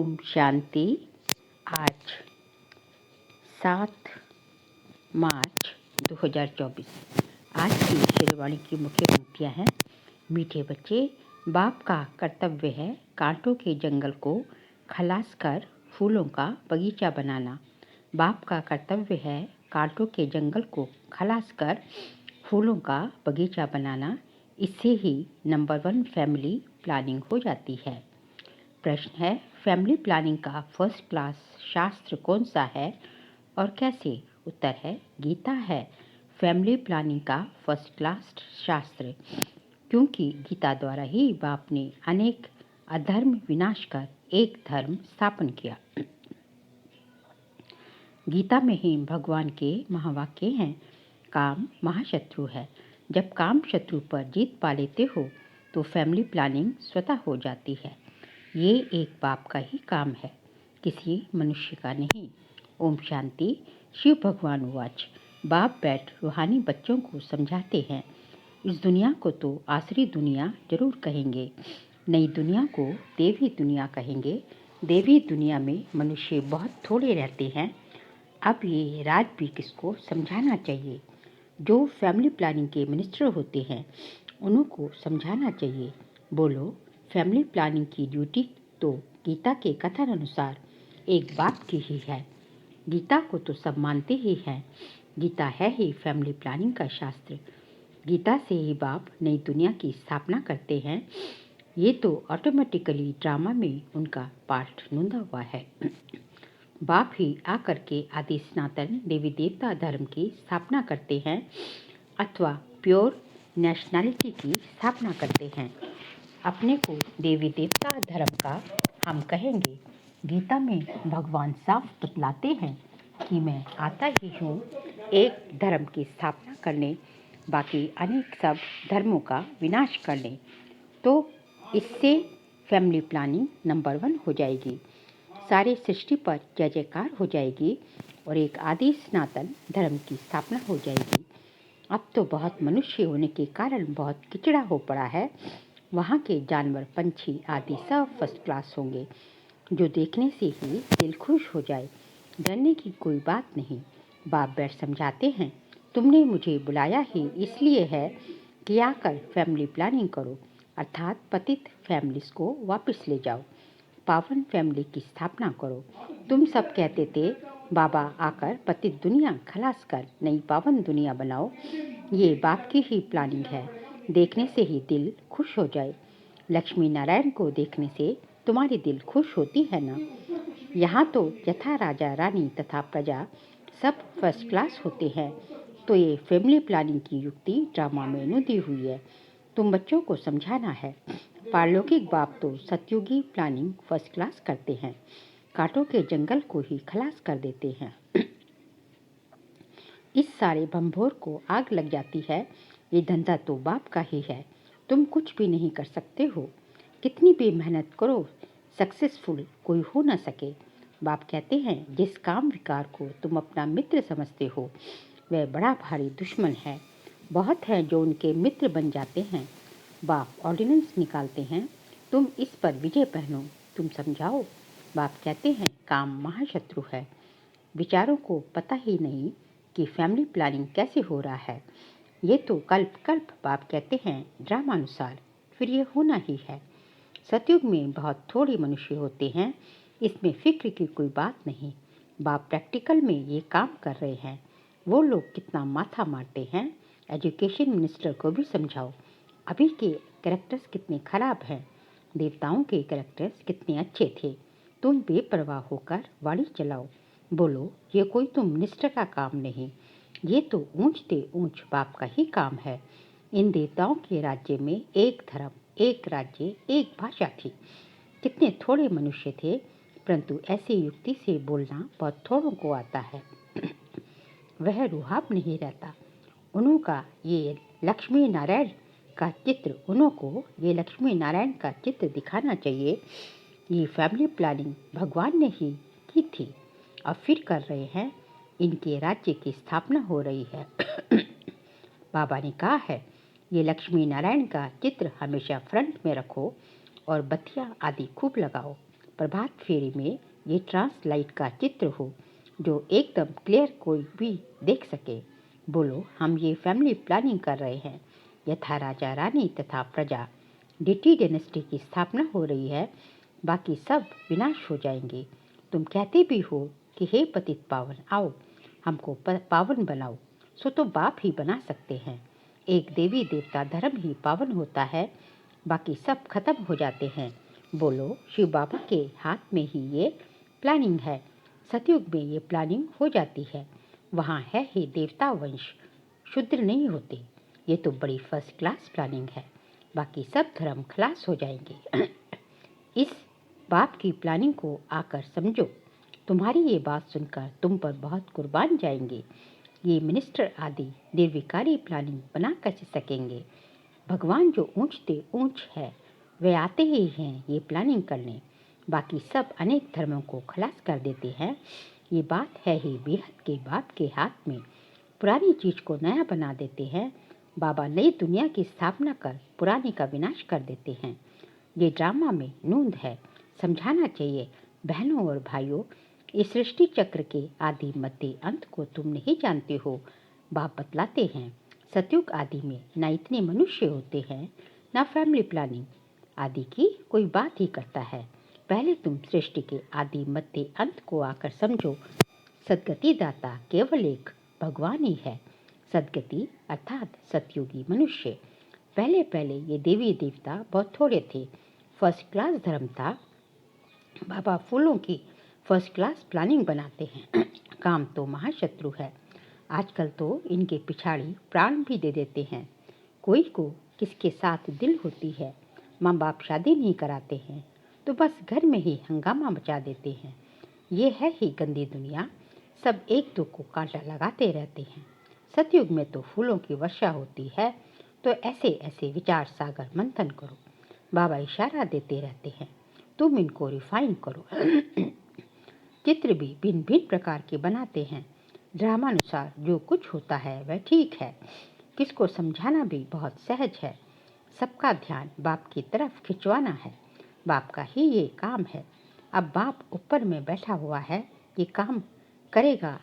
ओम शांति। आज 7 मार्च 2024। आज की शेरवाणी की मुख्य पंक्तियाँ हैं। मीठे बच्चे, बाप का कर्तव्य है कांटों के जंगल को खलास कर फूलों का बगीचा बनाना। बाप का कर्तव्य है कांटों के जंगल को खलास कर फूलों का बगीचा बनाना। इससे ही नंबर 1 फैमिली प्लानिंग हो जाती है। प्रश्न है, फैमिली प्लानिंग का फर्स्ट क्लास शास्त्र कौन सा है और कैसे? उत्तर है, गीता है फैमिली प्लानिंग का फर्स्ट क्लास शास्त्र, क्योंकि गीता द्वारा ही बाप ने अनेक अधर्म विनाश कर एक धर्म स्थापन किया। गीता में ही भगवान के महावाक्य हैं, काम महाशत्रु है। जब काम शत्रु पर जीत पा लेते हो तो फैमिली प्लानिंग स्वतः हो जाती है। ये एक बाप का ही काम है, किसी मनुष्य का नहीं। ओम शांति। शिव भगवान वाच। बाप बैठ रूहानी बच्चों को समझाते हैं। इस दुनिया को तो आसरी दुनिया जरूर कहेंगे, नई दुनिया को देवी दुनिया कहेंगे। देवी दुनिया में मनुष्य बहुत थोड़े रहते हैं। अब ये राज भी किसको समझाना चाहिए। जो फैमिली प्लानिंग के मिनिस्टर होते हैं उन्हों को समझाना चाहिए। बोलो, फैमिली प्लानिंग की ड्यूटी तो गीता के कथन अनुसार एक बाप की ही है। गीता को तो सब मानते ही हैं। गीता है ही फैमिली प्लानिंग का शास्त्र। गीता से ही बाप नई दुनिया की स्थापना करते हैं। ये तो ऑटोमेटिकली ड्रामा में उनका पार्ट नूंदा हुआ है। बाप ही आकर के आदि सनातन देवी देवता धर्म की स्थापना करते हैं अथवा प्योर नेशनैलिटी की स्थापना करते हैं। अपने को देवी देवता धर्म का हम कहेंगे। गीता में भगवान साफ बतलाते हैं कि मैं आता ही हूँ एक धर्म की स्थापना करने, बाकी अनेक सब धर्मों का विनाश करने। तो इससे फैमिली प्लानिंग नंबर 1 हो जाएगी, सारी सृष्टि पर जय जयकार हो जाएगी और एक आदि सनातन धर्म की स्थापना हो जाएगी। अब तो बहुत मनुष्य होने के कारण बहुत किचड़ा हो पड़ा है। वहाँ के जानवर पंछी आदि सब फर्स्ट क्लास होंगे, जो देखने से ही दिल खुश हो जाए। डरने की कोई बात नहीं। बाप बैठ समझाते हैं, तुमने मुझे बुलाया ही इसलिए है कि आकर फैमिली प्लानिंग करो, अर्थात पतित फैमिलीज को वापस ले जाओ, पावन फैमिली की स्थापना करो। तुम सब कहते थे बाबा आकर पतित दुनिया खलास कर नई पावन दुनिया बनाओ। ये बाप की ही प्लानिंग है। देखने से ही दिल खुश हो जाए। लक्ष्मी नारायण को देखने से तुम्हारी दिल खुश होती है ना। यहाँ तो यथा राजा रानी तथा प्रजा सब फर्स्ट क्लास होते हैं। तो ये फैमिली प्लानिंग की युक्ति ड्रामा में नूदी हुई है। तुम बच्चों को समझाना है। पारलौकिक बाप तो सतयुगी प्लानिंग फर्स्ट क्लास करते हैं, कांटों के जंगल को ही खलास कर देते हैं। इस सारे भंभोर को आग लग जाती है। ये धंधा तो बाप का ही है। तुम कुछ भी नहीं कर सकते हो। कितनी भी मेहनत करो, सक्सेसफुल कोई हो ना सके। बाप कहते हैं, जिस काम विकार को तुम अपना मित्र समझते हो वह बड़ा भारी दुश्मन है। बहुत हैं जो उनके मित्र बन जाते हैं। बाप ऑर्डिनेंस निकालते हैं, तुम इस पर विजय पहनो, तुम समझाओ। बाप कहते हैं, काम महाशत्रु है। विचारों को पता ही नहीं कि फैमिली प्लानिंग कैसे हो रहा है। ये तो कल्प कल्प बाप कहते हैं ड्रामानुसार, फिर ये होना ही है। सतयुग में बहुत थोड़े मनुष्य होते हैं, इसमें फिक्र की कोई बात नहीं। बाप प्रैक्टिकल में ये काम कर रहे हैं। वो लोग कितना माथा मारते हैं। एजुकेशन मिनिस्टर को भी समझाओ, अभी के कैरेक्टर्स कितने खराब हैं, देवताओं के कैरेक्टर्स कितने अच्छे थे। तुम बेपरवाह होकर वाणी चलाओ। बोलो, ये कोई तो मिनिस्टर का काम नहीं, ये तो ऊंचते ऊंच बाप का ही काम है। इन देवताओं के राज्य में एक धर्म, एक राज्य, एक भाषा थी। कितने थोड़े मनुष्य थे, परंतु ऐसी युक्ति से बोलना बहुत थोड़ों को आता है। वह रुहाब नहीं रहता। उन्हों का ये लक्ष्मी नारायण का चित्र, उन्हों को ये लक्ष्मी नारायण का चित्र दिखाना चाहिए। ये फैमिली प्लानिंग भगवान ने ही की थी, अब फिर कर रहे हैं। इनके राज्य की स्थापना हो रही है। बाबा ने कहा है, ये लक्ष्मी नारायण का चित्र हमेशा फ्रंट में रखो और बत्तियाँ आदि खूब लगाओ। प्रभात फेरी में ये ट्रांसलाइट का चित्र हो जो एकदम क्लियर कोई भी देख सके। बोलो, हम ये फैमिली प्लानिंग कर रहे हैं। यथा राजा रानी तथा प्रजा डिटी डायनेस्टी की स्थापना हो रही है, बाकी सब विनाश हो जाएंगे। तुम कहते भी हो कि हे पतित पावन, आओ हमको पावन बनाओ, सो तो बाप ही बना सकते हैं। एक देवी देवता धर्म ही पावन होता है, बाकी सब खत्म हो जाते हैं। बोलो, शिव बाबा के हाथ में ही ये प्लानिंग है। सतयुग में ये प्लानिंग हो जाती है, वहाँ है ही देवता वंश, शूद्र नहीं होते। ये तो बड़ी फर्स्ट क्लास प्लानिंग है, बाकी सब धर्म खलास हो जाएंगे। इस बाप की प्लानिंग को आकर समझो। तुम्हारी ये बात सुनकर तुम पर बहुत कुर्बान जाएंगे। ये मिनिस्टर आदि निर्विकारी प्लानिंग बना कैसे सकेंगे? भगवान जो ऊंचते ऊंच है वे आते ही हैं ये प्लानिंग करने, बाकी सब अनेक धर्मों को खलास कर देते हैं। ये बात है ही बेहद के बाप के हाथ में। पुरानी चीज को नया बना देते हैं। बाबा नई दुनिया की स्थापना कर पुरानी का विनाश कर देते हैं। ये ड्रामा में नूंद है, समझाना चाहिए। बहनों और भाइयों, इस सृष्टि चक्र के आदि मध्य अंत को तुम नहीं जानते हो। बाप बतलाते हैं, सतयुग आदि में न इतने मनुष्य होते हैं, न फैमिली प्लानिंग आदि की कोई बात ही करता है। पहले तुम सृष्टि के आदि मध्य अंत को आकर समझो। सदगति दाता केवल एक भगवान ही है। सदगति अर्थात सतयुगी मनुष्य। पहले पहले ये देवी देवता बहुत थोड़े थे, फर्स्ट क्लास धर्म था। बाबा फूलों की फर्स्ट क्लास प्लानिंग बनाते हैं। काम तो महाशत्रु है। आजकल तो इनके पिछाड़ी प्राण भी दे देते हैं। कोई को किसके साथ दिल होती है, माँ बाप शादी नहीं कराते हैं तो बस घर में ही हंगामा मचा देते हैं। ये है ही गंदी दुनिया, सब एक दो को कांटा लगाते रहते हैं। सतयुग में तो फूलों की वर्षा होती है, तो ऐसे ऐसे विचार सागर मंथन करो। बाबा इशारा देते रहते हैं, तुम इनको रिफाइन करो। चित्र भी भिन्न भिन्न प्रकार के बनाते हैं। ड्रामानुसार जो कुछ होता है वह ठीक है। किसको समझाना भी बहुत सहज है। सबका ध्यान बाप की तरफ खिंचवाना है। बाप का ही ये काम है। अब बाप ऊपर में बैठा हुआ है, ये काम करेगा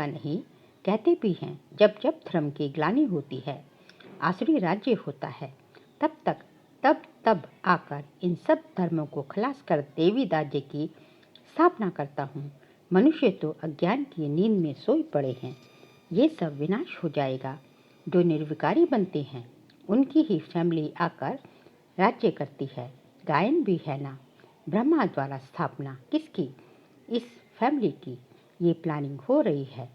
नहीं, कहते भी हैं। जब जब धर्म की ग्लानि होती है, आसुरी राज्य होता है, तब आकर इन सब धर्मों को खलास कर देवी राज्य की स्थापना करता हूँ। मनुष्य तो अज्ञान की नींद में सोए पड़े हैं। ये सब विनाश हो जाएगा। जो निर्विकारी बनते हैं उनकी ही फैमिली आकर राज्य करती है। गायन भी है ना, ब्रह्मा द्वारा स्थापना किसकी? इस फैमिली की। ये प्लानिंग हो रही है।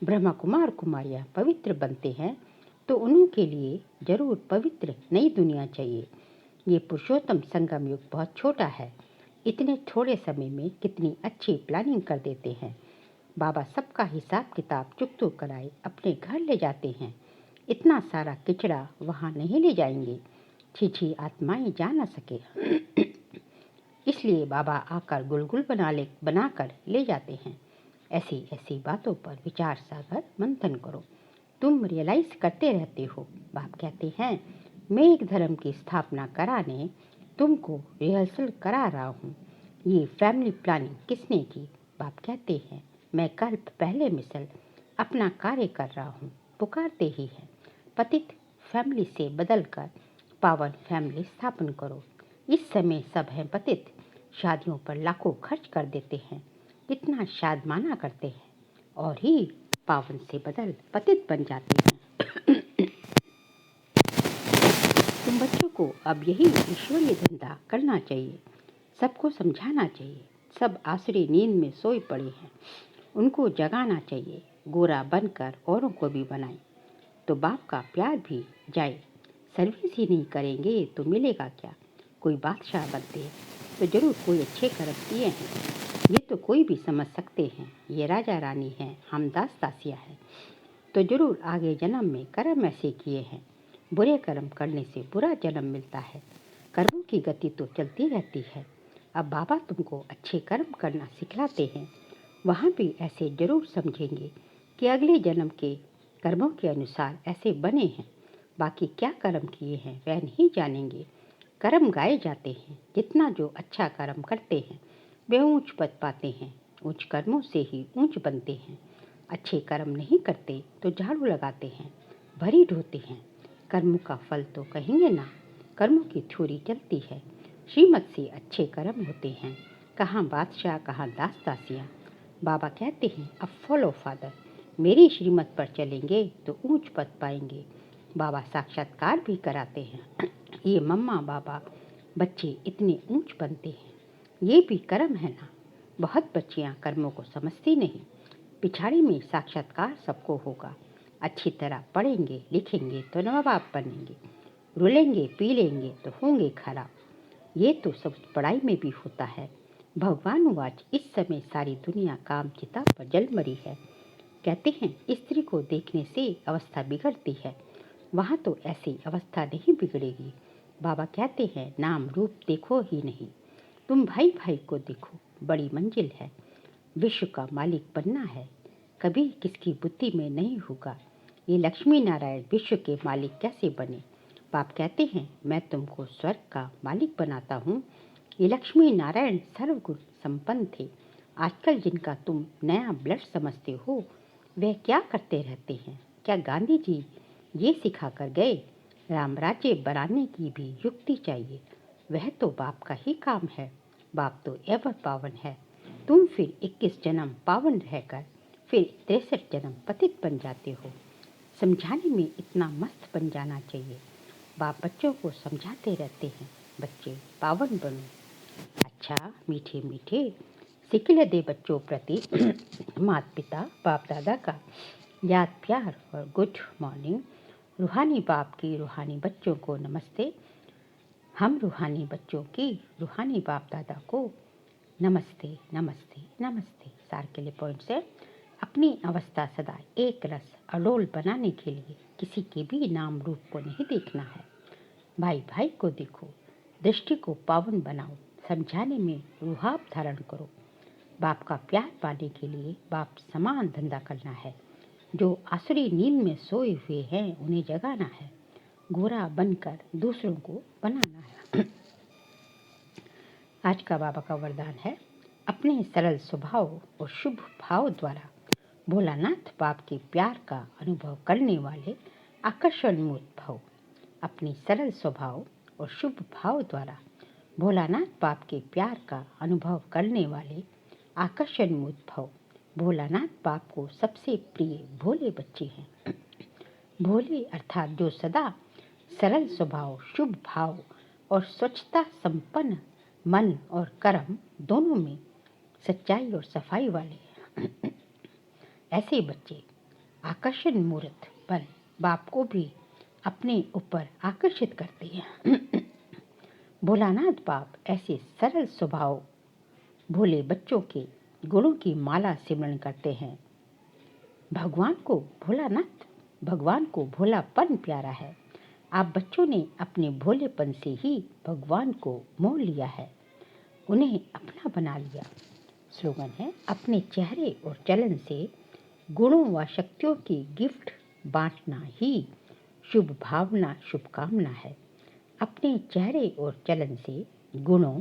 ब्रह्मा कुमार कुमारियाँ पवित्र बनते हैं तो उन्हीं के लिए जरूर पवित्र नई दुनिया चाहिए। ये पुरुषोत्तम संगम युग बहुत छोटा है। इतने थोड़े समय में कितनी अच्छी प्लानिंग कर देते हैं। बाबा सबका हिसाब किताब चुकतो कराए अपने घर ले जाते हैं। इतना सारा किचड़ा वहाँ नहीं ले जाएंगे, छिछी आत्माएं जा न सके। इसलिए बाबा आकर गुलगुल बनाकर ले जाते हैं। ऐसी ऐसी बातों पर विचार सागर मंथन करो। तुम रियलाइज करते रहते हो। बाप कहते हैं, मैं एक धर्म की स्थापना कराने तुमको रिहर्सल करा रहा हूँ। ये फैमिली प्लानिंग किसने की? बाप कहते हैं, मैं कल्प पहले मिसल अपना कार्य कर रहा हूँ। पुकारते ही है, पतित फैमिली से बदलकर पावन फैमिली स्थापन करो। इस समय सब हैं पतित, शादियों पर लाखों खर्च कर देते हैं, कितना शादमाना करते हैं और ही पावन से बदल पतित बन जाते हैं। तुम बच्चों को अब यही ईश्वरीय धंधा करना चाहिए। सबको समझाना चाहिए। सब आसुरी नींद में सोए पड़े हैं, उनको जगाना चाहिए। गोरा बनकर औरों को भी बनाए तो बाप का प्यार भी जाए। सर्विस ही नहीं करेंगे तो मिलेगा क्या? कोई बादशाह बनते तो जरूर कोई अच्छे कर्म किए हैं। ये तो कोई भी समझ सकते हैं, ये राजा रानी हैं, हम दास दासियाँ हैं, तो जरूर आगे जन्म में कर्म ऐसे किए हैं। बुरे कर्म करने से बुरा जन्म मिलता है। कर्मों की गति तो चलती रहती है। अब बाबा तुमको अच्छे कर्म करना सिखलाते हैं। वहाँ भी ऐसे जरूर समझेंगे कि अगले जन्म के कर्मों के अनुसार ऐसे बने हैं। बाकी क्या कर्म किए हैं वह नहीं जानेंगे। कर्म गाए जाते हैं। जितना जो अच्छा कर्म करते हैं वे ऊंच पद पाते हैं। ऊंच कर्मों से ही ऊंच बनते हैं। अच्छे कर्म नहीं करते तो झाड़ू लगाते हैं, भरी ढोते हैं। कर्मों का फल तो कहेंगे ना। कर्मों की थ्योरी चलती है। श्रीमत से अच्छे कर्म होते हैं। कहाँ बादशाह, कहाँ दास दासियाँ। बाबा कहते हैं, अब फॉलो फादर, मेरी श्रीमत पर चलेंगे तो ऊंच पद पाएंगे। बाबा साक्षात्कार भी कराते हैं। ये मम्मा बाबा बच्चे इतने ऊंच बनते हैं, ये भी कर्म है ना। बहुत बच्चियां कर्मों को समझती नहीं। पिछाड़ी में साक्षात्कार सबको होगा। अच्छी तरह पढ़ेंगे लिखेंगे तो नवाब बनेंगे, रुलेंगे पी लेंगे तो होंगे खराब। ये तो सब पढ़ाई में भी होता है। भगवान वाच, इस समय सारी दुनिया काम चिता पर जल मरी है। कहते हैं स्त्री को देखने से अवस्था बिगड़ती है। वहाँ तो ऐसी अवस्था नहीं बिगड़ेगी। बाबा कहते हैं नाम रूप देखो ही नहीं, तुम भाई भाई को देखो, बड़ी मंजिल है। विश्व का मालिक बनना है, कभी किसकी बुद्धि में नहीं होगा। ये लक्ष्मी नारायण विश्व के मालिक कैसे बने। बाप कहते हैं मैं तुमको स्वर्ग का मालिक बनाता हूँ। ये लक्ष्मी नारायण सर्वगुण संपन्न थे। आजकल जिनका तुम नया ब्लड समझते हो वे क्या करते रहते हैं। क्या गांधी जी ये सिखा कर गए? राम राज्य बनाने की भी युक्ति चाहिए, वह तो बाप का ही काम है। बाप तो एवर पावन है। तुम फिर 21 जन्म पावन रहकर फिर 63 जन्म पतित बन जाते हो। समझाने में इतना मस्त बन जाना चाहिए। बाप बच्चों को समझाते रहते हैं, बच्चे पावन बनो। अच्छा मीठे मीठे सिखले दे बच्चों प्रति माता पिता बाप दादा का याद प्यार और गुड मॉर्निंग। रूहानी बाप की रूहानी बच्चों को नमस्ते। हम रूहानी बच्चों की रूहानी बाप दादा को नमस्ते नमस्ते नमस्ते। सार के लिए पॉइंट से अपनी अवस्था सदा एक रस अडोल बनाने के लिए किसी के भी नाम रूप को नहीं देखना है। भाई भाई को देखो, दृष्टि को पावन बनाओ, समझाने में रूहाब धारण करो। बाप का प्यार पाने के लिए बाप समान धंधा करना है। जो आसुरी नींद में सोए हुए हैं उन्हें जगाना है। गोरा बनकर दूसरों को बनाना है। आज का बाबा का वरदान है, अपने सरल स्वभाव और शुभ भाव द्वारा भोलानाथ बाप के प्यार का अनुभव करने वाले आकर्षण मूर्त भव। अपनी सरल स्वभाव और शुभ भाव द्वारा भोलानाथ बाप के प्यार का अनुभव करने वाले आकर्षण मूर्त भव। भोलानाथ बाप को सबसे प्रिय भोले बच्चे हैं। भोले अर्थात जो सदा सरल स्वभाव, शुभ भाव और स्वच्छता संपन्न मन और कर्म दोनों में सच्चाई और सफाई वाले हैं। ऐसे बच्चे आकर्षण मूर्त बन बाप को भी अपने ऊपर आकर्षित करते हैं। भोलानाथ बाप ऐसे सरल स्वभाव भोले बच्चों के गुणों की माला सिमरण करते हैं। भगवान को भोलापन प्यारा है। आप बच्चों ने अपने भोलेपन से ही भगवान को मोह लिया है, उन्हें अपना बना लिया। स्लोगन है, अपने चेहरे और चलन से गुणों व शक्तियों की गिफ्ट बांटना ही शुभ भावना शुभकामना है। अपने चेहरे और चलन से गुणों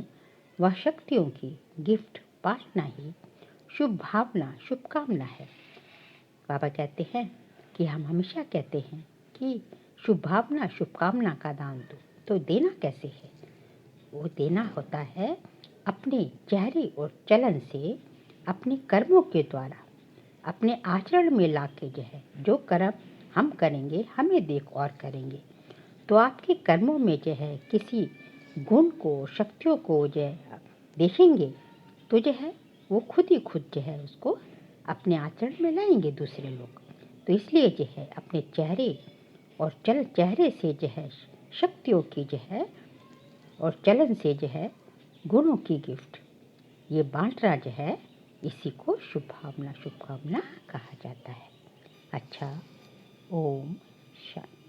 व शक्तियों की गिफ्ट बांटना ही शुभ भावना शुभकामना है। बाबा कहते हैं कि हम हमेशा कहते हैं कि शुभ भावना शुभकामना का दान दो, तो देना कैसे है? वो देना होता है अपने चेहरे और चलन से, अपने कर्मों के द्वारा, अपने आचरण में लाके जो कर्म हम करेंगे हमें देख और करेंगे, तो आपके कर्मों में किसी गुण को शक्तियों को देखेंगे तो वो खुद ही खुद उसको अपने आचरण में लाएंगे दूसरे लोग। तो इसलिए अपने चेहरे और चेहरे से शक्तियों की और चलन से गुणों की गिफ्ट ये बांटना इसी को शुभ भावना शुभकामना कहा जाता है। अच्छा, ओम शांति।